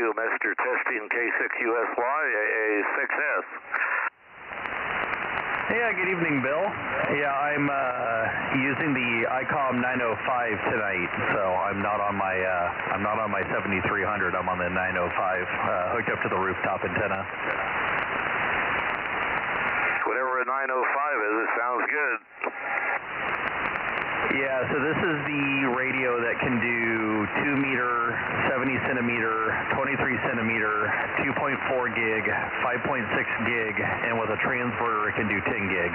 you, Mr. Testing K6USY, AA6S. Yeah, good evening, Bill. Yeah, I'm using the ICOM 905 tonight, so I'm not on my 7300. I'm on the 905, hooked up to the rooftop antenna. Whatever a 905 is, it sounds good. Yeah, so this is the radio that can do 2 meter, 70 centimeter, 23 centimeter, 2.4 gig, 5.6 gig, and with a transverter it can do 10 gig.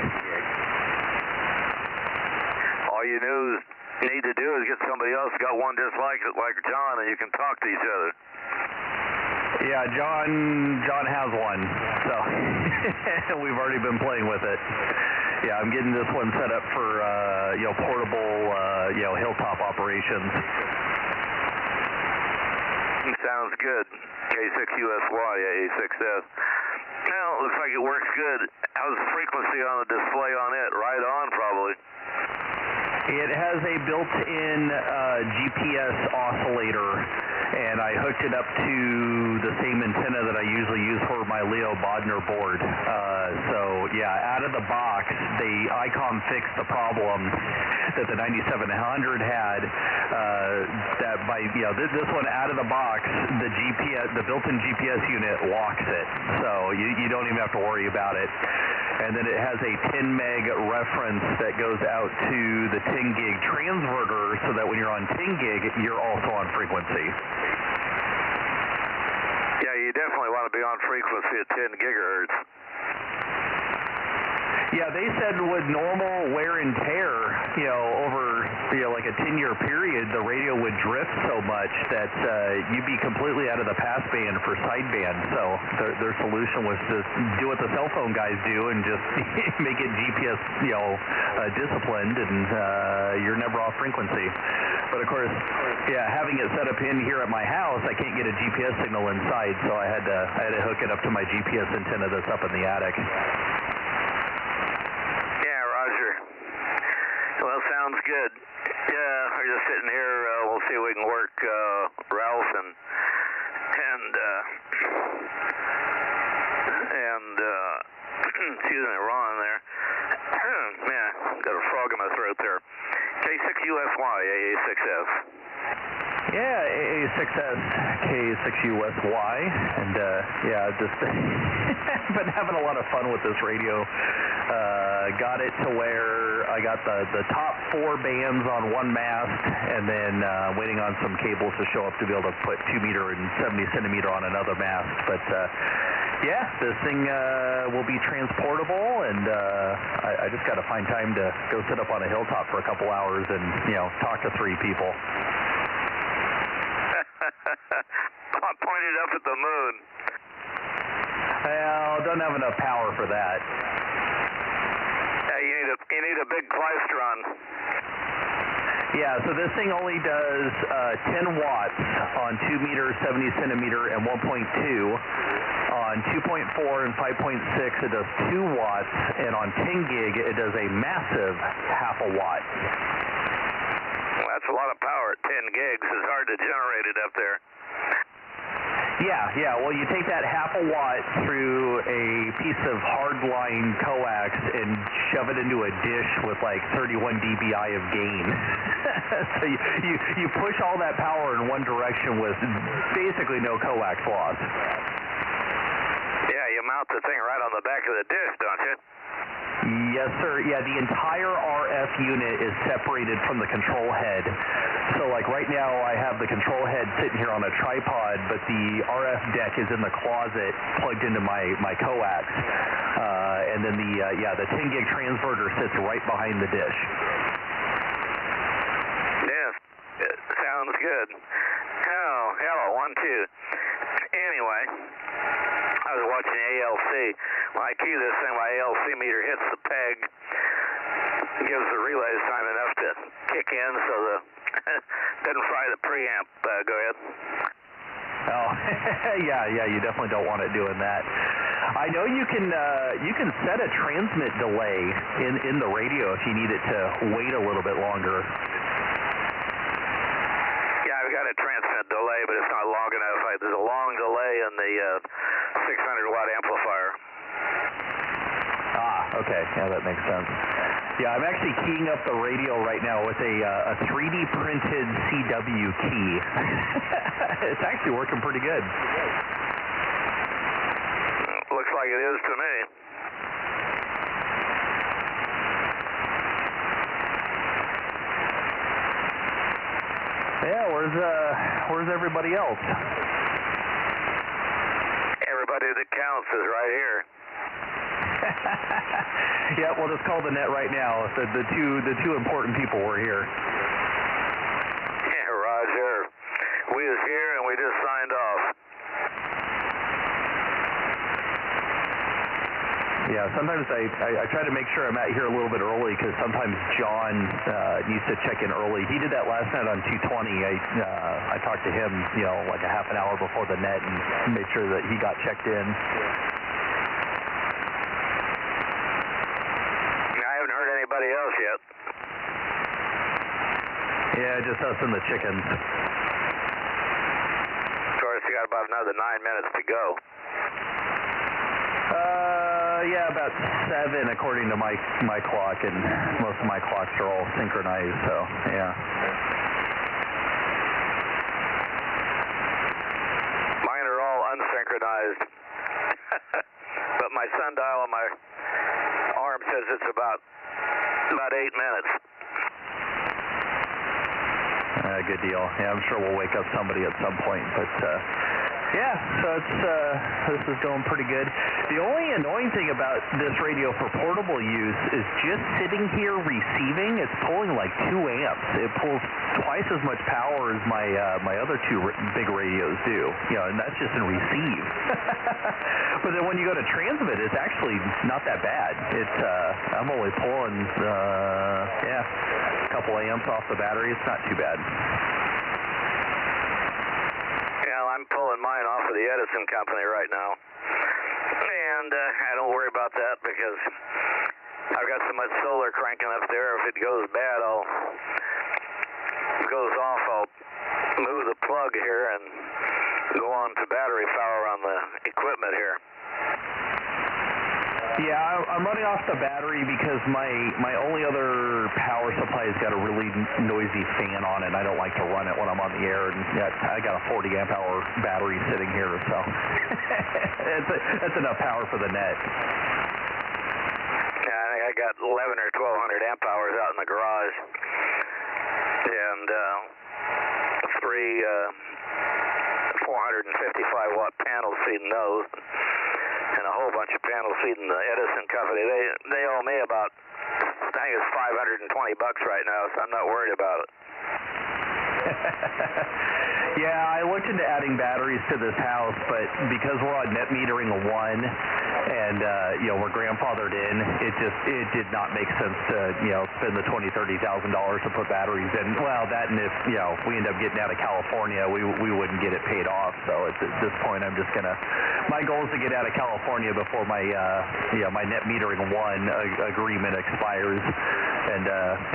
All you need to do is get somebody else got one just like it, like John, and you can talk to each other. Yeah, John has one, so we've already been playing with it. Yeah, I'm getting this one set up for portable hilltop operations. Sounds good. K6USY, AA6S. Well, it looks like it works good. How's the frequency on the display on it? Right on, probably. It has a built-in GPS oscillator, and I hooked it up to the same antenna that I usually use for my Leo Bodner board. So yeah, out of the box, the ICOM fixed the problem that the 9700 had. That by this one out of the box, the GPS, the built-in GPS unit locks it, so you don't even have to worry about it. And then it has a 10 meg reference that goes out to the 10 gig transverter, so that when you're on 10 gig, you're also on frequency. Yeah, you definitely want to be on frequency at 10 gigahertz. Yeah, they said with normal wear and tear, over like a 10-year period, the radio would drift so much that you'd be completely out of the passband for sideband. So their solution was to do what the cell phone guys do and just make it GPS, disciplined, and you're never off frequency. But of course, yeah, having it set up in here at my house, I can't get a GPS signal inside, so I had to hook it up to my GPS antenna that's up in the attic. Well, sounds good. Yeah, we're just sitting here. We'll see if we can work Ralph and excuse me, Ron there. Man, got a frog in my throat there. K6USY, AA6S. Yeah, AA6S, K6USY, and just been having a lot of fun with this radio. Got it to where I got the top 4 bands on one mast, and then waiting on some cables to show up to be able to put 2 meter and 70 centimeter on another mast. But yeah, this thing will be transportable, and I just got to find time to go sit up on a hilltop for a couple hours and talk to 3 people. I pointed up at the moon. Well, don't have enough power for that. Yeah, you need a big plystron. Yeah, so this thing only does 10 watts on 2 meter, 70 centimeter, and 1.2. On 2.4 and 5.6, it does 2 watts, and on 10 gig, it does a massive half a watt. Well, that's a lot of power at 10 gigs. It's hard to generate it up there. Yeah. Well, you take that half a watt through a piece of hardline coax and shove it into a dish with like 31 dBi of gain. So you push all that power in one direction with basically no coax loss. Yeah, you mount the thing right on the back of the dish, don't you? Yes, sir. Yeah, the entire RF unit is separated from the control head. So like right now I have the control head sitting here on a tripod, but the RF deck is in the closet plugged into my coax. And then the 10 gig transverter sits right behind the dish. Yes, it sounds good. Oh, hello, 1, 2. Anyway, I was watching ALC. When I key this thing, my ALC meter hits the peg, gives the relays time enough to kick in, so doesn't fry the preamp. Go ahead. Oh, yeah, you definitely don't want it doing that. I know you can set a transmit delay in the radio if you need it to wait a little bit longer. Yeah, I've got a transmit delay, but it's not long enough. There's a long delay in the 600-watt amplifier. Ah, okay. Yeah, that makes sense. Yeah, I'm actually keying up the radio right now with a 3D printed CW key. It's actually working pretty good. Looks like it is to me. Yeah, where's everybody else? Everybody that counts is right here. Yeah, well, it's called the net right now. The two important people were here. Yeah, Roger. We was here and we just signed off. Yeah, sometimes I try to make sure I'm out here a little bit early because sometimes John needs to check in early. He did that last night on 220. I talked to him, like a half an hour before the net and made sure that he got checked in. I haven't heard anybody else yet. Yeah, just us and the chickens. Of course, you got about another 9 minutes to go. Yeah, about 7 according to my clock, and most of my clocks are all synchronized, so yeah. Mine are all unsynchronized. But my sundial on my arm says it's about 8 minutes. Good deal. Yeah, I'm sure we'll wake up somebody at some point, but yeah, so this is going pretty good. The only annoying thing about this radio for portable use is just sitting here receiving, it's pulling like 2 amps. It pulls twice as much power as my other two big radios do, and that's just in receive. But then when you go to transmit, it's actually not that bad. I'm only pulling, a couple amps off the battery. It's not too bad. I'm pulling mine off of the Edison company right now, and I don't worry about that because I've got so much solar cranking up there. If it goes bad, I'll move the plug here and go on to battery power on the equipment here. Yeah, I'm running off the battery because my only other power supply has got a really noisy fan on it. I don't like to run it when I'm on the air, and I got a 40 amp hour battery sitting here, so that's enough power for the net. Yeah, I think I got 11 or 1200 amp hours out in the garage, and 3 455 watt panels feeding those. And a whole bunch of panels feeding the Edison company. They owe me about, I think it's $520 right now, so I'm not worried about it. Yeah, I looked into adding batteries to this house, but because we're on net metering 1 and we're grandfathered in, it did not make sense to spend the $20,000-$30,000 to put batteries in. Well, that, and if we end up getting out of California, we wouldn't get it paid off. So at this point, I'm just gonna. My goal is to get out of California before my my net metering 1 agreement expires. And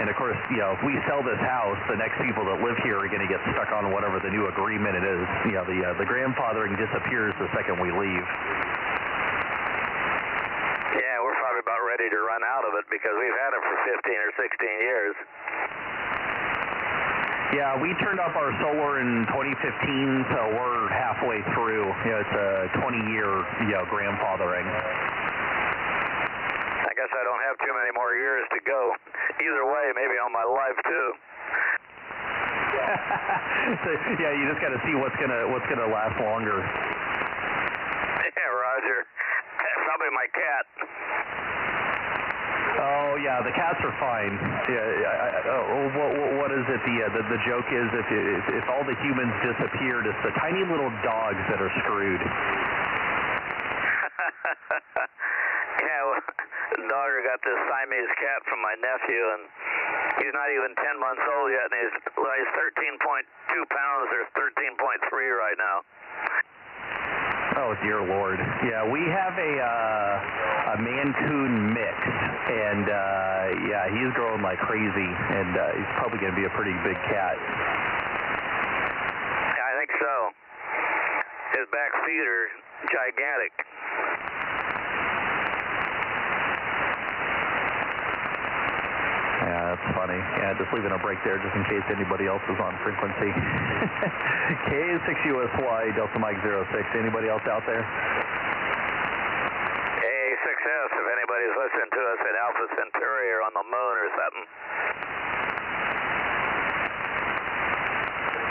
of course, if we sell this house, the next people that live here are going to get stuck on whatever the new agreement it is. The grandfathering disappears the second we leave. Yeah, we're probably about ready to run out of it because we've had it for 15 or 16 years. Yeah, we turned up our solar in 2015, so we're halfway through. It's a 20-year grandfathering. I guess I don't have too many more years to go. Either way, maybe on my life too. So, yeah, you just got to see what's gonna last longer. Yeah, Roger. Probably my cat. Oh yeah, the cats are fine. Yeah, what is it? The joke is if all the humans disappeared, it's the tiny little dogs that are screwed. Yeah, well, the daughter got this Siamese cat from my nephew, and he's not even 10 months old yet, and he's 13.2 pounds or 13.3 right now. Oh dear Lord! Yeah, we have a Mancoon mix, and he's growing like crazy, and he's probably going to be a pretty big cat. Yeah, I think so. His his back feet are gigantic. Yeah, that's funny. Yeah, just leaving a break there just in case anybody else is on frequency. K6USY, Delta Mike 06. Anybody else out there? K6S, if anybody's listening to us at Alpha Centauri or on the moon or something.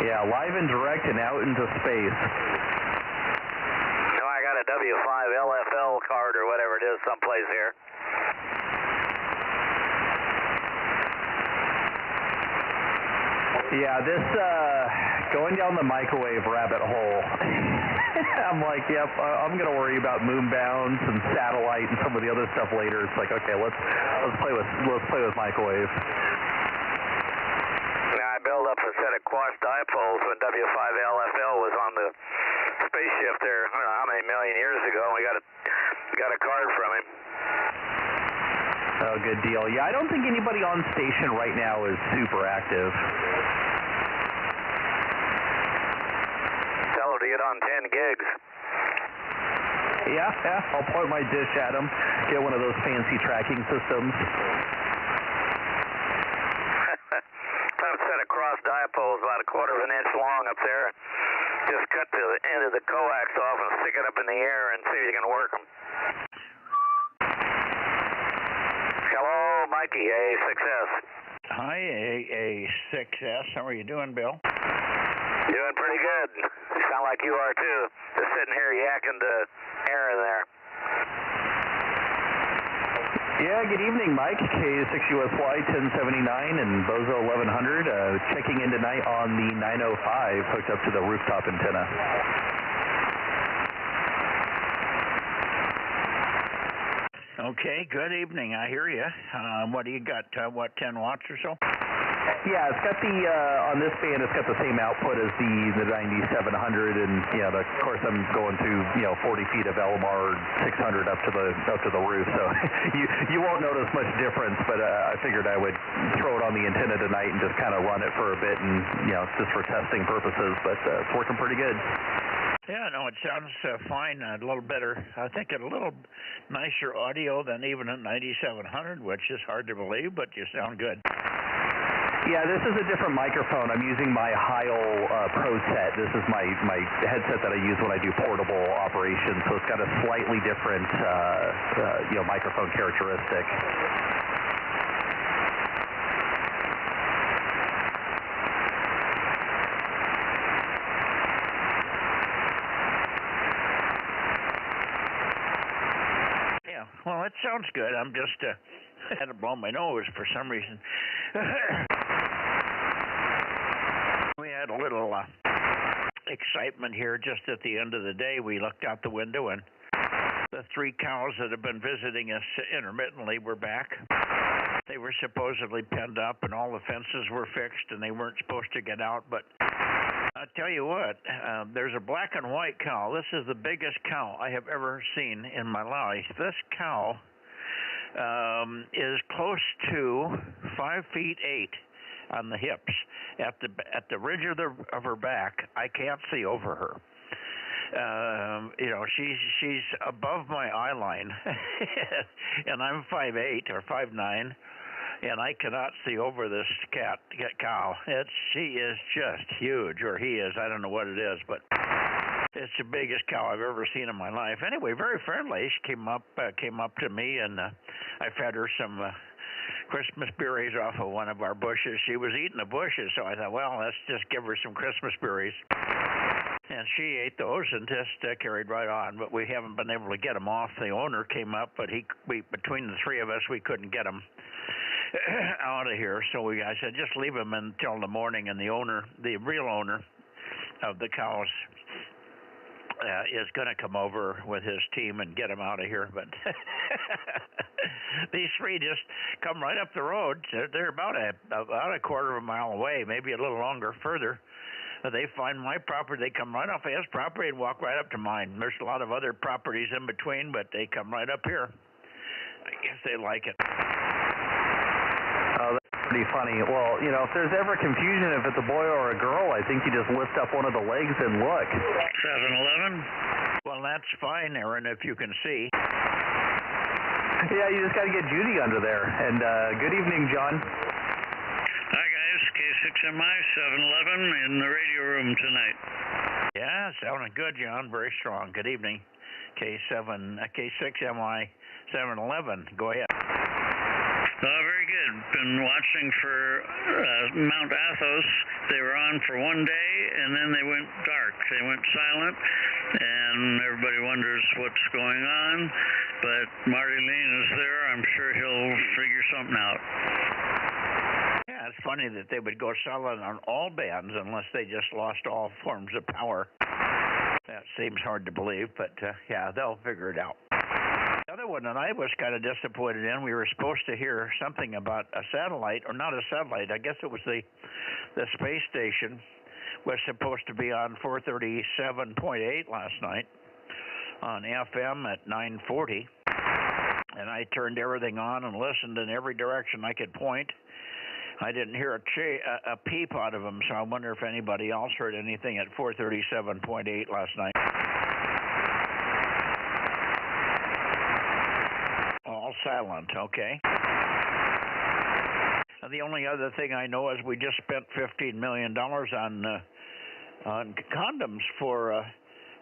Yeah, live and direct and out into space. No, I got a W5 LFL card or whatever it is someplace here. Yeah, this going down the microwave rabbit hole. I'm like, yep, I'm gonna worry about moon bounds and satellite and some of the other stuff later. It's like, okay, let's play with microwave. I built up a set of quad dipoles when W5 LFL was on the spaceship there. I don't know how many million years ago. We got a card from him. Oh, good deal. Yeah, I don't think anybody on station right now is super active. Tell him to get on 10 gigs. Yeah, I'll point my dish at him, get one of those fancy tracking systems. Put a set of cross dipoles about a quarter of an inch long up there. Just cut the end of the coax off and stick it up in the air and see if you can work them. Hello, Mikey, A6S. Hi, A6S. How are you doing, Bill? Doing pretty good. You sound like you are, too. Just sitting here yakking to Aaron there. Yeah, good evening, Mike. K6USY 1079 and Bozo 1100. Checking in tonight on the 905 hooked up to the rooftop antenna. Okay, good evening. I hear you. What do you got? 10 watts or so? Yeah, it's got the on this band. It's got the same output as the 9700, and yeah, of course I'm going to 40 feet of LMR 600 up to the roof. So you won't notice much difference, but I figured I would throw it on the antenna tonight and just kind of run it for a bit, and just for testing purposes. But it's working pretty good. Yeah, no, it sounds fine. A little better. I think a little nicer audio than even a 9700, which is hard to believe, but you sound good. Yeah, this is a different microphone. I'm using my Heil Pro set. This is my headset that I use when I do portable operations, so it's got a slightly different microphone characteristic. Yeah, well, it sounds good. I'm just had to blow my nose for some reason. We had a little excitement here just at the end of the day. We looked out the window and the 3 cows that have been visiting us intermittently were back. They were supposedly penned up and all the fences were fixed and they weren't supposed to get out. But I tell you what, there's a black and white cow. This is the biggest cow I have ever seen in my life. This cow is close to 5 feet 8 on the hips. At the ridge of her back, I can't see over her. She's above my eye line, and I'm 5'8" or 5'9", and I cannot see over this cow. She is just huge, or he is. I don't know what it is, but it's the biggest cow I've ever seen in my life. Anyway, very friendly. She came up to me, and I fed her some Christmas berries off of one of our bushes. She was eating the bushes, so I thought, well, let's just give her some Christmas berries. And she ate those and just carried right on. But we haven't been able to get them off. The owner came up, but between the 3 of us, we couldn't get them out of here. So I said, just leave them until the morning. And the real owner of the cows, is going to come over with his team and get them out of here. But these 3 just come right up the road. They're about a quarter of a mile away, maybe a little longer further. They find my property. They come right off his property and walk right up to mine. There's a lot of other properties in between, but they come right up here. I guess they like it. Pretty funny. Well, you know, if there's ever confusion if it's a boy or a girl, I think you just lift up one of the legs and look. 7-Eleven? Well, that's fine, Aaron, if you can see. Yeah, you just got to get Judy under there. And good evening, John. Hi, guys. K6MI, 7-Eleven in the radio room tonight. Yeah, sounding good, John. Very strong. Good evening. K6MI, 7-Eleven. Go ahead. Very good. Been watching for Mount Athos. They were on for one day, and then they went dark. They went silent, and everybody wonders what's going on. But Marty Lean is there. I'm sure he'll figure something out. Yeah, it's funny that they would go silent on all bands unless they just lost all forms of power. That seems hard to believe, but yeah, they'll figure it out. The other one that I was kind of disappointed in, we were supposed to hear something about a satellite, or not a satellite, I guess it was the space station was supposed to be on 437.8 last night on FM at 940, and I turned everything on and listened in every direction I could point. I didn't hear a peep out of them, so I wonder if anybody else heard anything at 437.8 last night. All silent, okay. The only other thing I know is we just spent $15 million on condoms for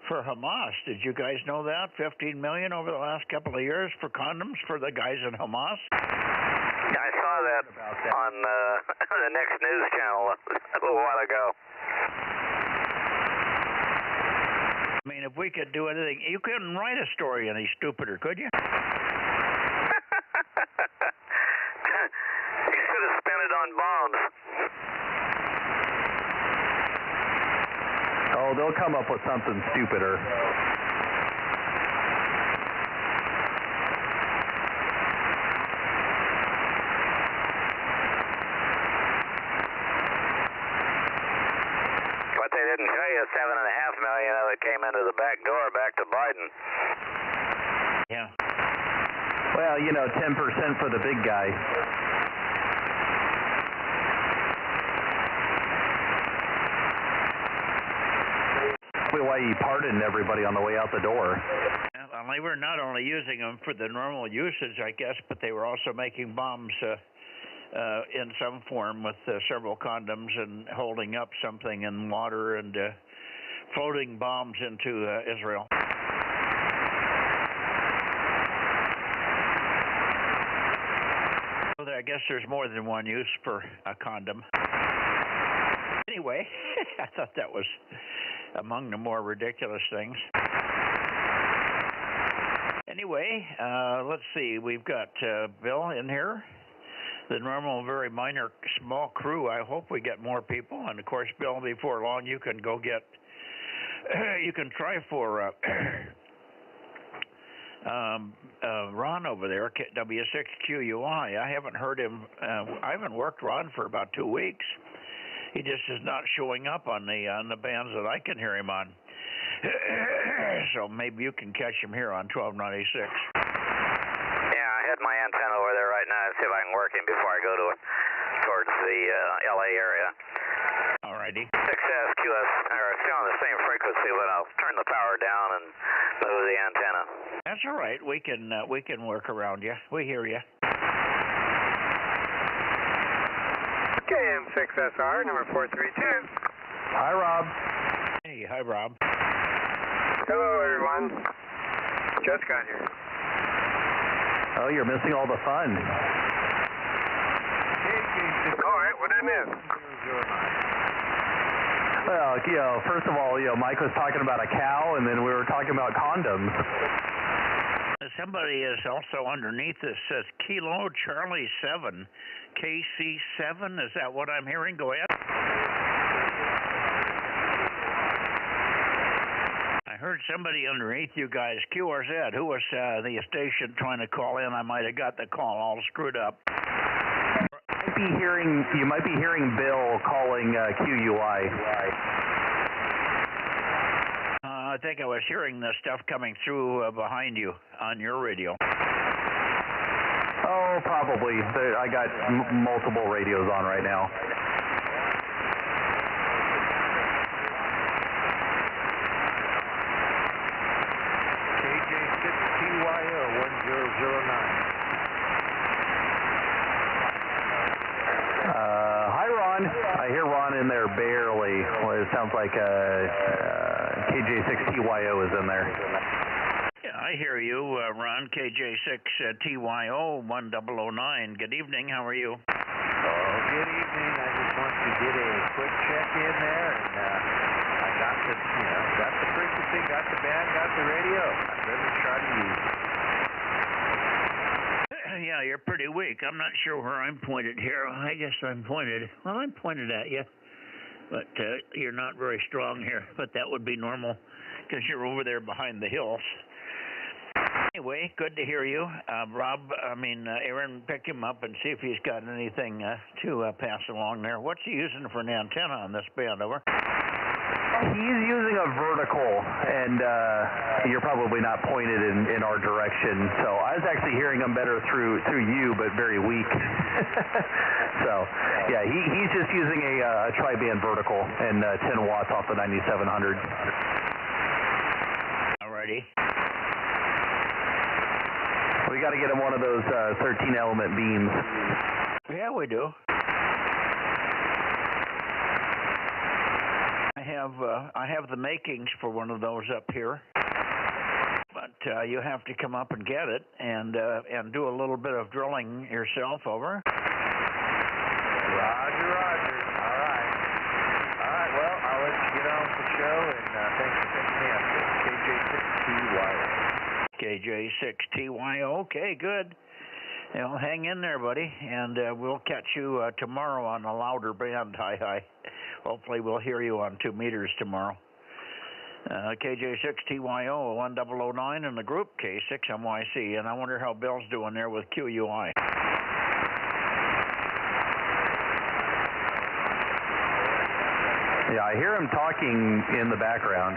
Hamas. Did you guys know that? $15 million over the last couple of years for condoms for the guys in Hamas? I saw that on the next news channel a little while ago. I mean, if we could do anything, you couldn't write a story any stupider, could you? You should have spent it on bombs. Oh, they'll come up with something stupider. What they didn't tell you, $7.5 million of it came into the back door back to Biden. Yeah. Well, you know, 10% for the big guy. Why he pardoned everybody on the way out the door. Well, they were not only using them for the normal usage, I guess, but they were also making bombs in some form with several condoms and holding up something in water and floating bombs into Israel. So I guess there's more than one use for a condom. Anyway, I thought that was among the more ridiculous things. Anyway, let's see. We've got Bill in here. The normal, very minor, small crew. I hope we get more people. And, of course, Bill, before long, you can go get... you can try for Ron over there, W6QUI. I haven't heard him. I haven't worked Ron for about 2 weeks. He just is not showing up on the bands that I can hear him on. So maybe you can catch him here on 1296. Yeah, I had my antenna over there right now. See if I can work him before I go towards the LA area. Alrighty. 6SQS, still on the same frequency, but I'll turn the power down and move the antenna. That's all right. We can work around you. We hear you. KM6SR, number 432. Hi, Rob. Hey, hi, Rob. Hello, everyone. Just got here. Oh, you're missing all the fun. All right, what did I miss? Well, you know, first of all, you know, Mike was talking about a cow, and then we were talking about condoms. Somebody is also underneath this says Kilo Charlie 7, KC7. Is that what I'm hearing? Go ahead. I heard somebody underneath you guys, QRZ. Who was the station trying to call in? I might have got the call all screwed up. You might be hearing Bill calling QUI. I think I was hearing the stuff coming through behind you on your radio. Oh, probably. I got multiple radios on right now. KJ6TYO1009. Hi, Ron. I hear Ron in there barely. Well, it sounds like KJ6TYO is in there. Yeah, I hear you, Ron, KJ6TYO1009. Good evening. How are you? Oh, good evening. I just want to get a quick check in there, and I got the frequency, got the band, got the radio. I'm ready to try to use it. Yeah, you're pretty weak. I'm not sure where I'm pointed here. I guess I'm pointed. Well, I'm pointed at you, but you're not very strong here. But that would be normal because you're over there behind the hills. Anyway, good to hear you. Aaron, pick him up and see if he's got anything to pass along there. What's he using for an antenna on this band, over? He's using a vertical, and you're probably not pointed in our direction. So I was actually hearing him better through you, but very weak. So, yeah, he's just using a tri-band vertical and 10 watts off the 9700. Alrighty. We got to get him one of those 13-element beams. Yeah, we do. I have the makings for one of those up here, but you have to come up and get it and do a little bit of drilling yourself, over. Roger. All right. Well, I'll let you get on with the show, and thanks for picking me up. KJ6TYO. KJ6TYO. Okay, good. Well, hang in there, buddy, and we'll catch you tomorrow on a louder band. Hi. Hopefully we'll hear you on 2 meters tomorrow. KJ6TYO 1009 in the group, K6MYC, and I wonder how Bill's doing there with QUI. Yeah, I hear him talking in the background.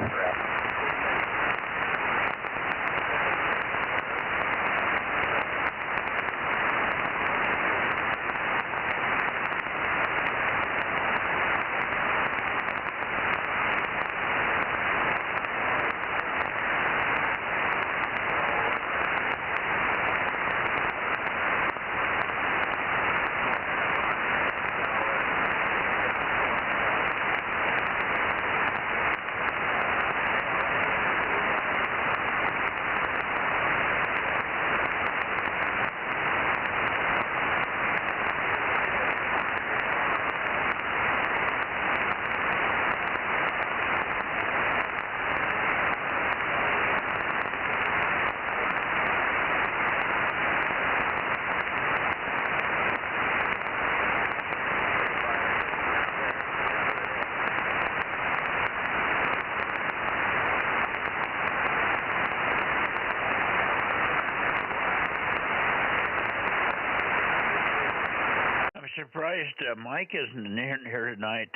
Surprised Mike isn't in here tonight.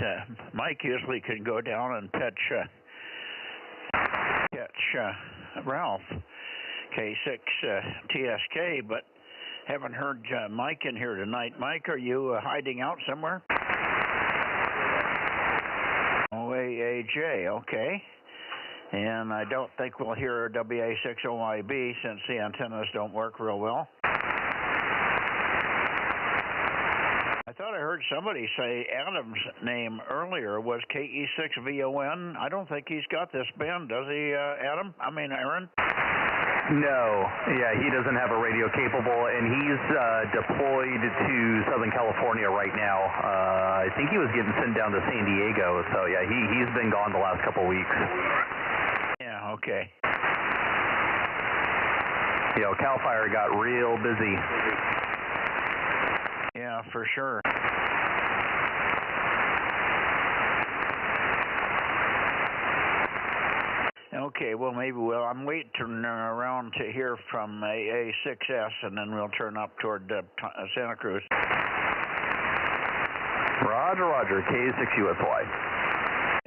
Mike usually can go down and catch Ralph, K6 TSK, but haven't heard Mike in here tonight. Mike, are you hiding out somewhere? OAAJ, okay. And I don't think we'll hear WA60IB since the antennas don't work real well. I thought I heard somebody say Adam's name earlier was KE6VON. I don't think he's got this band, does he, Aaron? No. Yeah, he doesn't have a radio capable, and he's deployed to Southern California right now. I think he was getting sent down to San Diego, so yeah, he's been gone the last couple weeks. Yeah, okay. CAL FIRE got real busy. Yeah, for sure. Okay, well, I'm waiting around to hear from AA6S, and then we'll turn up toward Santa Cruz. Roger, K6USY.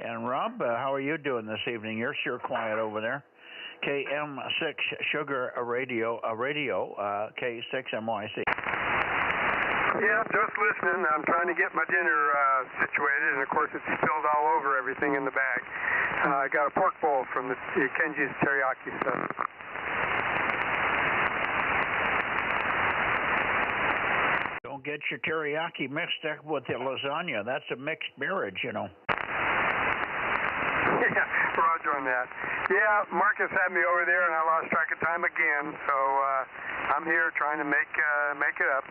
And Rob, how are you doing this evening? You're sure quiet over there. KM6 Sugar Radio, K6MYC. Yeah, just listening. I'm trying to get my dinner situated, and of course it's spilled all over everything in the bag. I got a pork bowl from the Kenji's teriyaki stuff. Don't get your teriyaki mixed up with the lasagna. That's a mixed marriage, you know. Yeah, Roger on that. Yeah, Marcus had me over there, and I lost track of time again. So I'm here trying to make it up.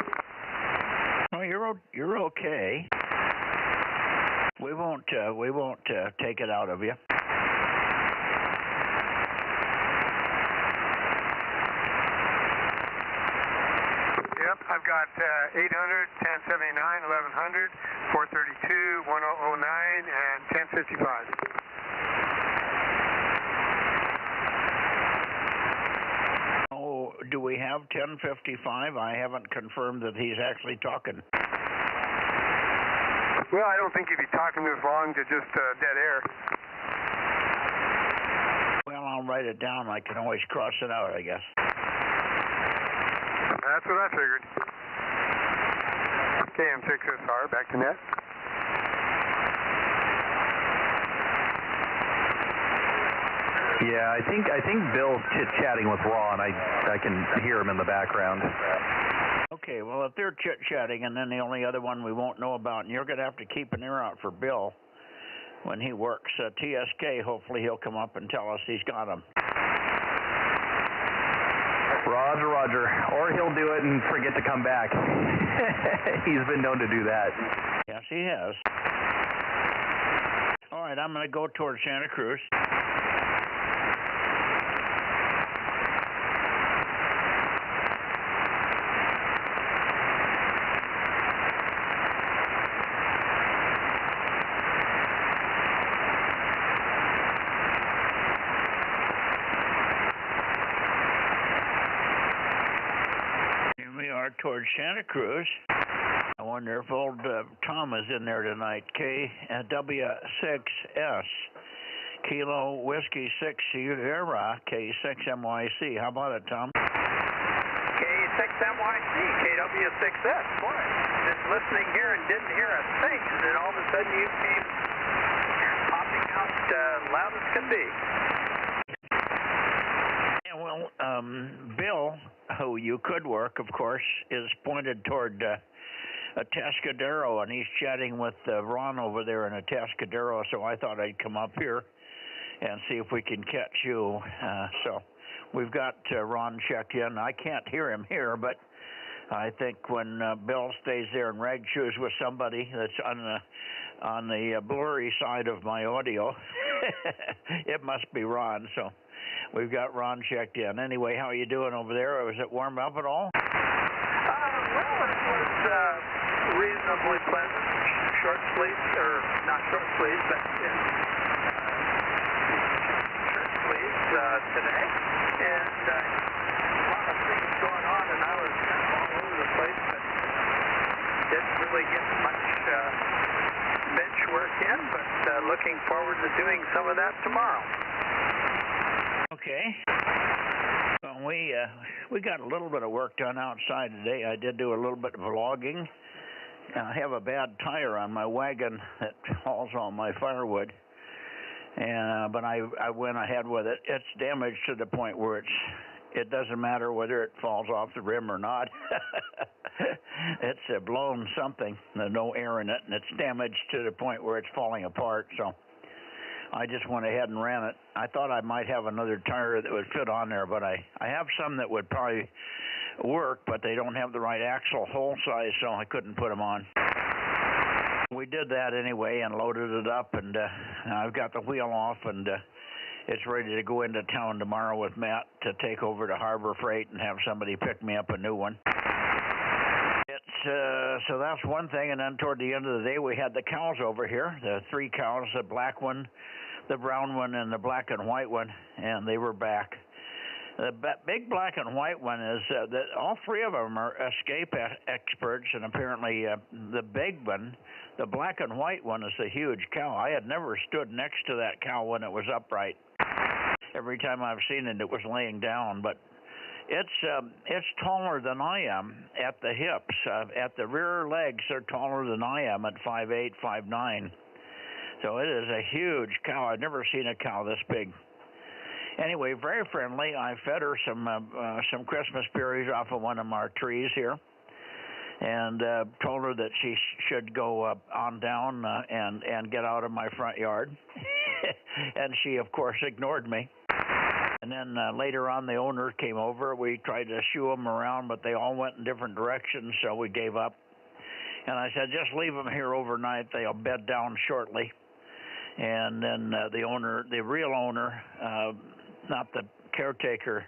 Well, you're okay. We won't take it out of you. Yep, I've got 800, 1079, 1100, 432, 1009, and 1055. Oh, do we have 1055? I haven't confirmed that he's actually talking. Well, I don't think he'd be talking this long to just dead air. Well, I'll write it down. I can always cross it out, I guess. That's what I figured. KM6SR, back to net. Yeah, I think Bill's chit-chatting with Ron. I can hear him in the background. Okay, well, if they're chit-chatting, and then the only other one we won't know about, and you're going to have to keep an ear out for Bill when he works. TSK, hopefully he'll come up and tell us he's got them. Roger. Or he'll do it and forget to come back. He's been known to do that. Yes, he has. All right, I'm going to go towards Santa Cruz. Towards Santa Cruz. I wonder if old Tom is in there tonight. KW6S, Kilo Whiskey 6 Sierra, K6MYC. How about it, Tom? K6MYC, KW6S. Boy, just listening here and didn't hear a thing, and then all of a sudden you came popping out loud as could be. Yeah, well, Bill, who you could work, of course, is pointed toward Atascadero, and he's chatting with Ron over there in Atascadero, so I thought I'd come up here and see if we can catch you. So we've got Ron checked in. I can't hear him here, but I think when Bill stays there in rag shoes with somebody that's on the blurry side of my audio, it must be Ron, so we've got Ron checked in. Anyway, how are you doing over there? Was it warm up at all? Well, it was reasonably pleasant. Short sleeves, or not short sleeves, but shirt sleeves today. And a lot of things going on, and I was kind of all over the place, but didn't really get much bench work in, but looking forward to doing some of that tomorrow. Okay. Well, we got a little bit of work done outside today. I did do a little bit of logging. I have a bad tire on my wagon that hauls all my firewood, and but I went ahead with it. It's damaged to the point where it doesn't matter whether it falls off the rim or not. It's blown something. There's no air in it, and it's damaged to the point where it's falling apart. So I just went ahead and ran it. I thought I might have another tire that would fit on there, but I have some that would probably work, but they don't have the right axle hole size, so I couldn't put them on. We did that anyway and loaded it up, and I've got the wheel off, and it's ready to go into town tomorrow with Matt to take over to Harbor Freight and have somebody pick me up a new one. So that's one thing, and then toward the end of the day, we had the cows over here, the 3 cows, the black one, the brown one, and the black and white one, and they were back. The big black and white one is that all 3 of them are escape experts, and apparently the big one, the black and white one, is a huge cow. I had never stood next to that cow when it was upright. Every time I've seen it, it was laying down, but It's taller than I am at the hips. At the rear legs, they're taller than I am at 5'8", 5'9". So it is a huge cow. I've never seen a cow this big. Anyway, very friendly. I fed her some Christmas berries off of one of our trees here, and told her that she should go on down and get out of my front yard. And she, of course, ignored me. And then later on, the owner came over. We tried to shoo them around, but they all went in different directions, so we gave up. And I said, just leave them here overnight. They'll bed down shortly. And then the real owner, not the caretaker,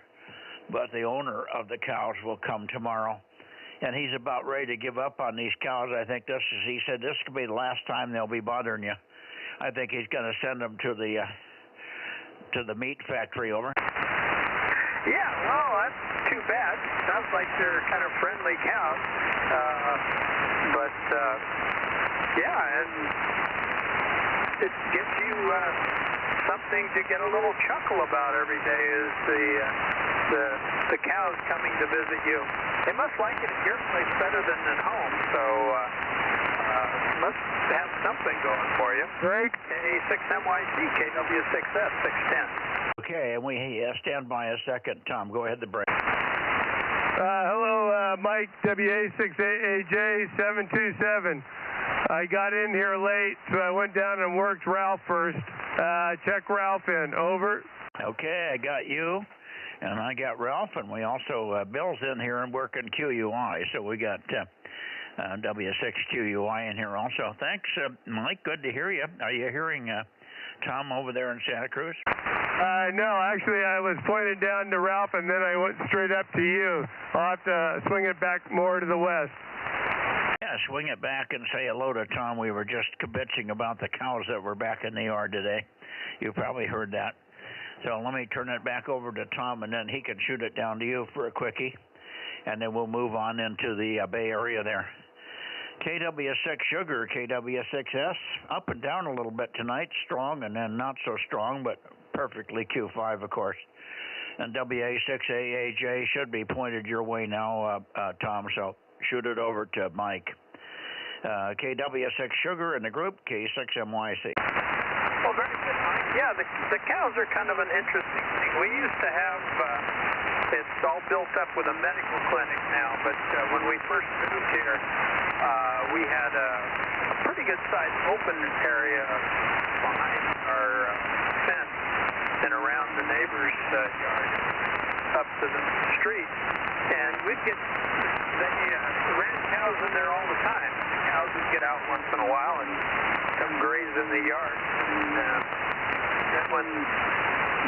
but the owner of the cows will come tomorrow. And he's about ready to give up on these cows. I think he said this could be the last time they'll be bothering you. I think he's going to send them to the meat factory. Over. Yeah, well, that's too bad. Sounds like they're kind of friendly cows. But yeah, and it gives you something to get a little chuckle about every day is the cows coming to visit you. They must like it at your place better than at home, so must have something going for you. Great. K6MYC, KW6S, 610. Okay, and we stand by a second. Tom, go ahead to break. Hello, Mike, WA6AJ 727. I got in here late, so I went down and worked Ralph first. Check Ralph in. Over. Okay, I got you, and I got Ralph, and we also, Bill's in here and working QUI, so we got W6QUI in here also. Thanks, Mike. Good to hear you. Are you hearing Tom over there in Santa Cruz? No, actually, I was pointed down to Ralph, and then I went straight up to you. I'll have to swing it back more to the west. Yeah, swing it back and say hello to Tom. We were just kibitzing about the cows that were back in the yard today. You probably heard that. So let me turn it back over to Tom, and then he can shoot it down to you for a quickie, and then we'll move on into the Bay Area there. KW6 Sugar, KW6S, up and down a little bit tonight, strong and then not so strong, but perfectly Q5, of course. And WA6AAJ should be pointed your way now, Tom, so shoot it over to Mike. KW6 Sugar in the group, K6MYC. Well, very good, Mike. Yeah, the cows are kind of an interesting thing. We used to have, it's all built up with a medical clinic now, but when we first moved here, we had a pretty good-sized open area behind our fence and around the neighbor's yard up to the street. And we'd get, they ran cows in there all the time. The cows would get out once in a while and come graze in the yard. And then when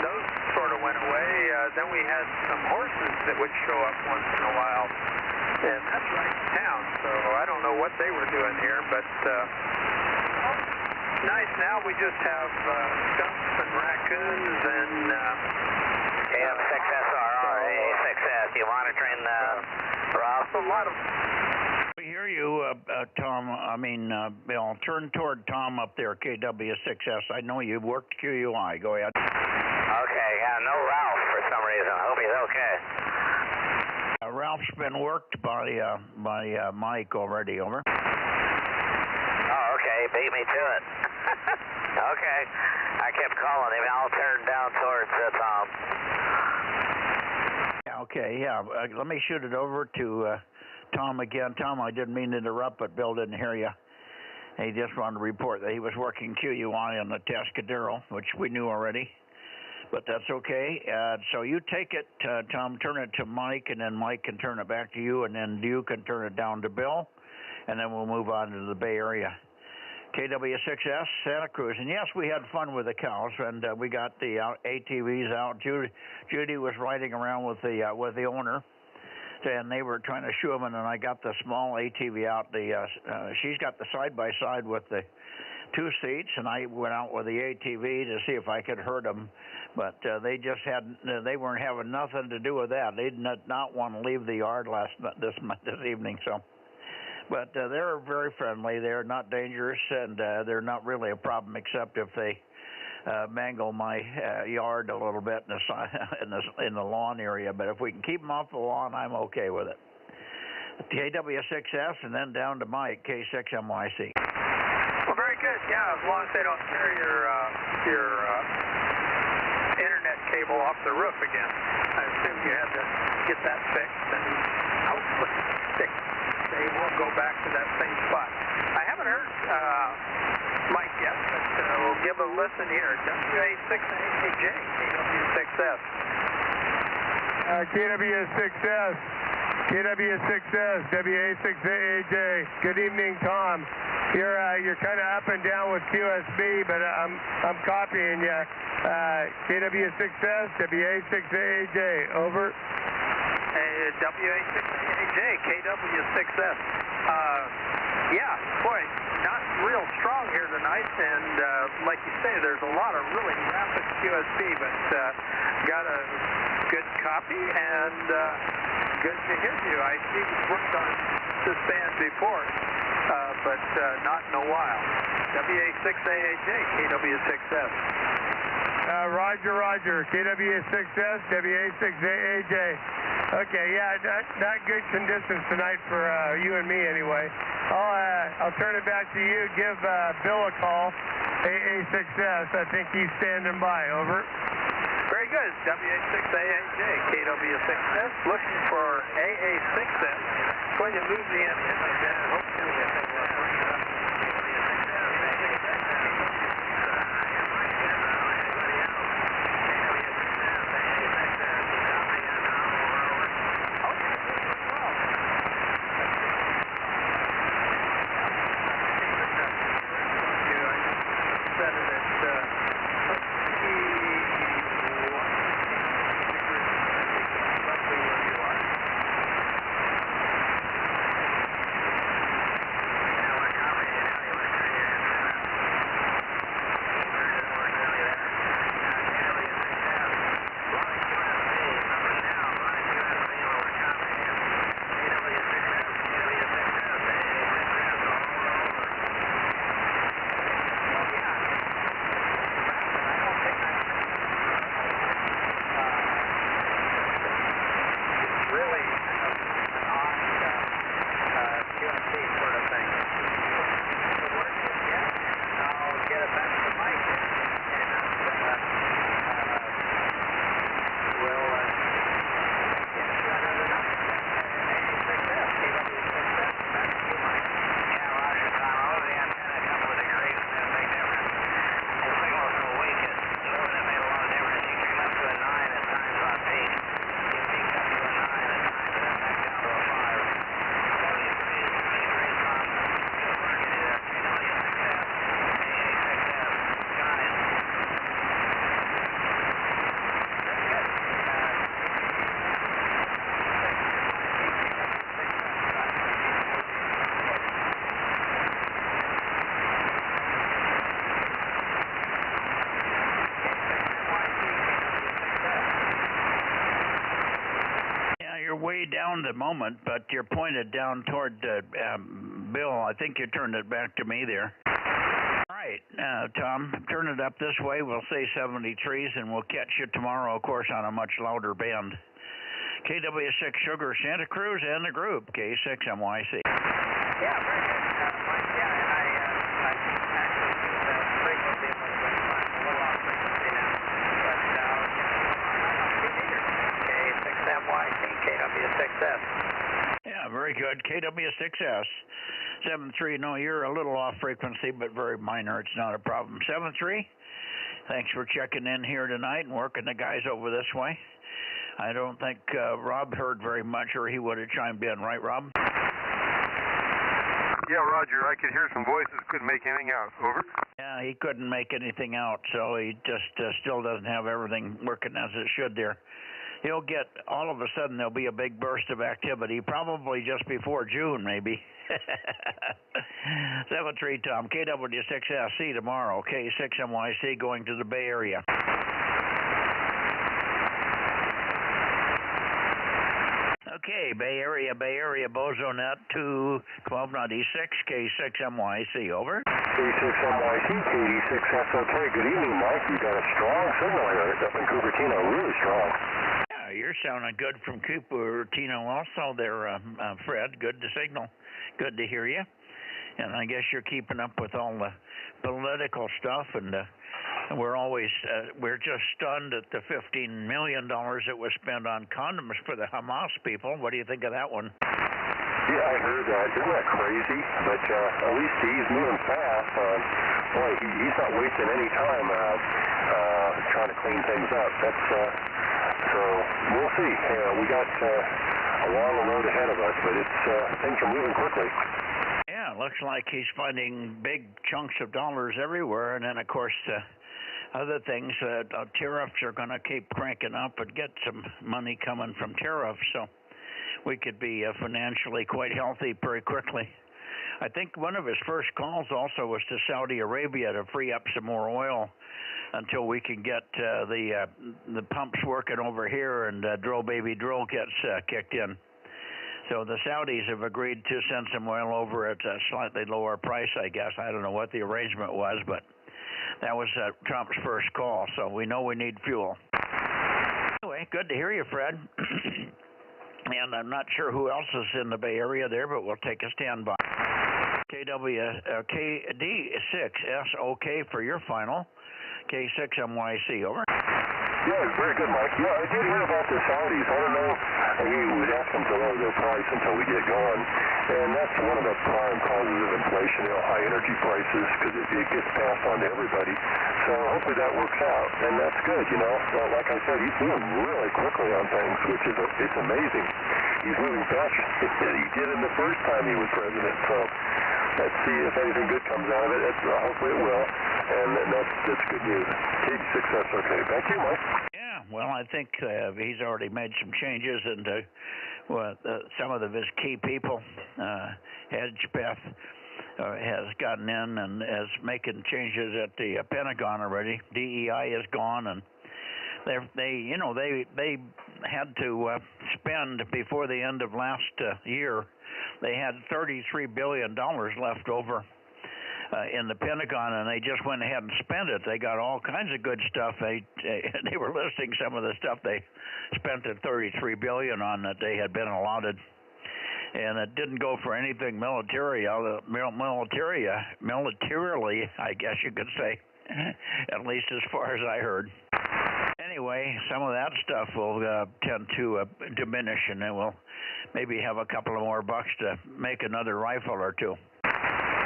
those sort of went away, then we had some horses that would show up once in a while. And that's right in town, so I don't know what they were doing here, but nice. Now we just have skunks and raccoons and KM6SRR, A6S. You monitoring Rob? a lot of... We hear you, Tom. Bill. Turn toward Tom up there, KW6S. I know you've worked QUI. Go ahead. Okay, yeah, no Ralph for some reason. I hope he's okay. Ralph's been worked by Mike already. Over. Oh, okay. Beat me to it. Okay. I kept calling him. I'll turn down towards Tom. Okay, yeah. Let me shoot it over to Tom again. Tom, I didn't mean to interrupt, but Bill didn't hear you. He just wanted to report that he was working QUI on the Tascadero, which we knew already. But that's okay. So you take it, Tom, turn it to Mike, and then Mike can turn it back to you, and then you can turn it down to Bill, and then we'll move on to the Bay Area. KW6S, Santa Cruz. And yes, we had fun with the cows, and we got the ATVs out. Judy was riding around with the owner, and they were trying to shoo them, and then I got the small ATV out. She's got the side-by-side with the 2 seats, and I went out with the ATV to see if I could hurt them, but they weren't having nothing to do with that. They did not want to leave the yard this evening. So, but they're very friendly. They're not dangerous, and they're not really a problem except if they mangle my yard a little bit in the lawn area. But if we can keep them off the lawn, I'm okay with it. KW6S and then down to Mike, K6MYC. Well, very good. Yeah, as long as they don't tear your internet cable off the roof again. I assume you had to get that fixed, and hopefully they won't go back to that same spot. I haven't heard Mike yet, but we'll give a listen here. WA6AJ, KW6S. KW6S. KW6S, WA6AJ. Good evening, Tom. You're kind of up and down with QSB, but I'm copying you. KW6S, WA6AJ. Over. WA6AJ, KW6S. Yeah, boy, not real strong here tonight, and like you say, there's a lot of really rapid QSB, but got a good copy and good to hear you. I see you've worked on this band before, but not in a while. WA6AJ, KW6S. Roger. KW6S, WA6AJ. Okay, yeah, not good conditions tonight for you and me anyway. I'll turn it back to you. Give Bill a call, AA6S. I think he's standing by. Over. Very good. WA6AJ, KW6S, looking for AA6S. Going to move the antenna again. Hopefully we'll bring it up. Way down the moment, but you're pointed down toward Bill. I think you turned it back to me there. All right, Tom, turn it up this way. We'll say 73s, and we'll catch you tomorrow, of course, on a much louder band. KW6 Sugar Santa Cruz and the group, K6MYC. Yeah, very good. Mike, yeah, and I actually the frequency a little off frequency now, but K6MYC, KW6S. Yeah, very good. KW6S. 7-3, no, you're a little off frequency, but very minor. It's not a problem. 7-3, thanks for checking in here tonight and working the guys over this way. I don't think Rob heard very much, or he would have chimed in, right, Rob? Yeah, Roger. I could hear some voices. Couldn't make anything out. Over. Yeah, he couldn't make anything out, so he just still doesn't have everything working as it should there. He'll get, all of a sudden, there'll be a big burst of activity, probably just before June, maybe. 7-3, Tom, KW6S, see you tomorrow, K6MYC going to the Bay Area. Okay, Bay Area, Bozo Net 21296, K6MYC, over. K6NYC, KD6SOK. Good evening, Mike. You got a strong signal here up in Cupertino, really strong. Yeah, you're sounding good from Cupertino also there, Fred. Good to signal. Good to hear you. And I guess you're keeping up with all the political stuff, and we're just stunned at the $15 million that was spent on condoms for the Hamas people. What do you think of that one? Yeah, I heard that. Isn't that crazy? But at least he's moving fast. Boy, he's not wasting any time trying to clean things up. So we'll see. We got a long road ahead of us, but things are moving quickly. Yeah, it looks like he's finding big chunks of dollars everywhere, and then of course other things, tariffs are going to keep cranking up and get some money coming from tariffs, so we could be financially quite healthy pretty quickly. I think one of his first calls also was to Saudi Arabia to free up some more oil until we can get the pumps working over here and drill baby drill gets kicked in. So the Saudis have agreed to send some oil over at a slightly lower price, I guess. I don't know what the arrangement was, but that was Trump's first call, so we know we need fuel. Anyway, good to hear you, Fred. And I'm not sure who else is in the Bay Area there, but we'll take a standby. KD6SOK for your final. K6MYC, over. Yeah, very good, Mike. Yeah, I did hear about the Saudis. I don't know. He was asking to lower their price until we get going. And that's one of the prime causes of inflation, high energy prices, because it gets passed on to everybody. So hopefully that works out. And that's good, Well, like I said, he's moving really quickly on things, which is it's amazing. He's moving faster than he did in the first time he was president. So let's see if anything good comes out of it. Hopefully it will. And that's good news. KD6S, okay. Back to you, Mike. Yeah, well, I think he's already made some changes, and some of his key people, Hedgepeth, has gotten in and is making changes at the Pentagon already. DEI is gone, and they had to spend before the end of last year. They had $33 billion left over in the Pentagon, and they just went ahead and spent it. They got all kinds of good stuff. They were listing some of the stuff they spent the $33 billion on that they had been allotted, and it didn't go for anything militarily, I guess you could say, at least as far as I heard. Anyway, some of that stuff will tend to diminish, and then we'll maybe have a couple of more bucks to make another rifle or two.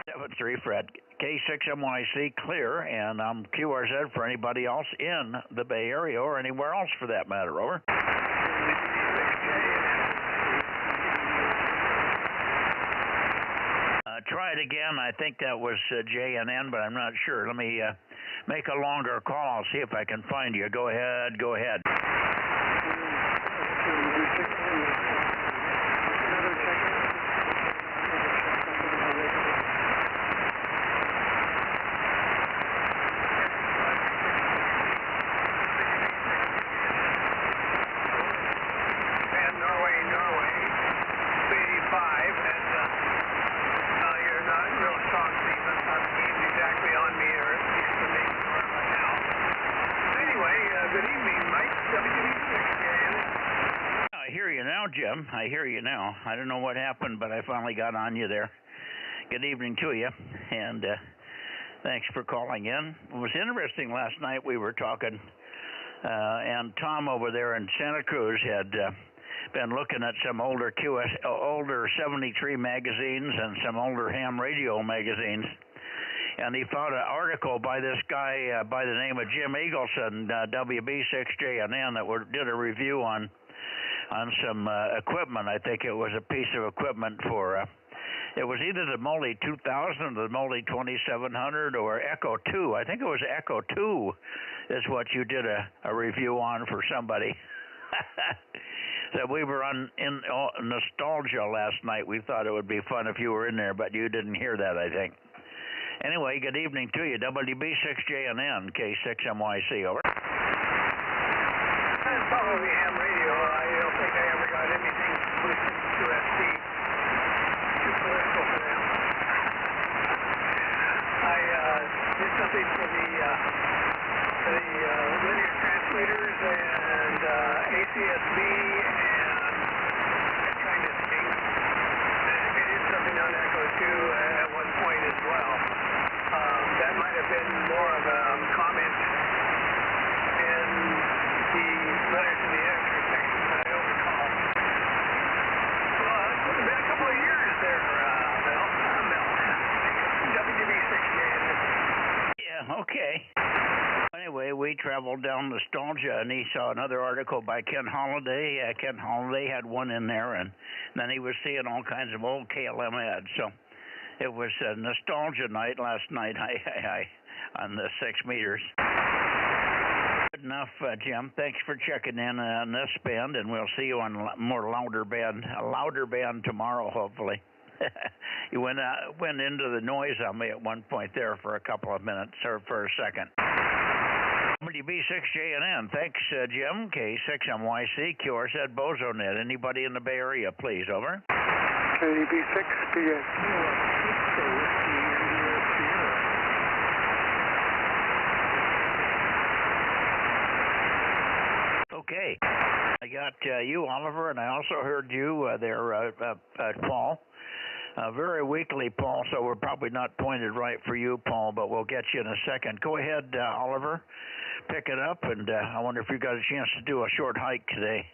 7-3 Fred, K6MYC clear, and I'm QRZ for anybody else in the Bay Area or anywhere else for that matter. Over. Try it again. I think that was JNN, but I'm not sure. Let me make a longer call. I'll see if I can find you. Go ahead. Jim, I hear you now. I don't know what happened, but I finally got on you there. Good evening to you, and thanks for calling in. It was interesting last night. We were talking, and Tom over there in Santa Cruz had been looking at some older 73 magazines and some older ham radio magazines, and he found an article by this guy by the name of Jim Eagleson, WB6JNN, that did a review on some equipment. I think it was a piece of equipment for, it was either the Molly 2000 or the Molly 2700 or Echo 2. I think it was Echo 2 is what you did a review on for somebody. So we were in nostalgia last night. We thought it would be fun if you were in there, but you didn't hear that, I think. Anyway, good evening to you. WB6JNN, K6MYC, over. Probably ham radio. I don't think I ever got anything with QSC. Too political for them. I CSB and trying to think. They did something on Echo 2 at one point as well. That might have been more of a comment in the letters to the editor section, but I don't recall. Well, it's been a couple of years there, Bill. WDB6J. Yeah, okay. Anyway, we traveled down Nostalgia, and he saw another article by Ken Holiday. Ken Holiday had one in there, and then he was seeing all kinds of old KLM ads. So it was a nostalgia night last night on the 6 meters. Good enough, Jim. Thanks for checking in on this band, and we'll see you on a louder band tomorrow, hopefully. You went into the noise on me at one point there for a couple of minutes, or for a second. WB6JNN. Thanks, Jim. K6MYC, QRZ, Bozo Net. Anybody in the Bay Area, please. Over. KB6BA. Okay. I got you, Oliver, and I also heard you there, Paul. Very weakly, Paul, so we're probably not pointed right for you, Paul, but we'll get you in a second. Go ahead, Oliver. Pick it up, and I wonder if you got a chance to do a short hike today.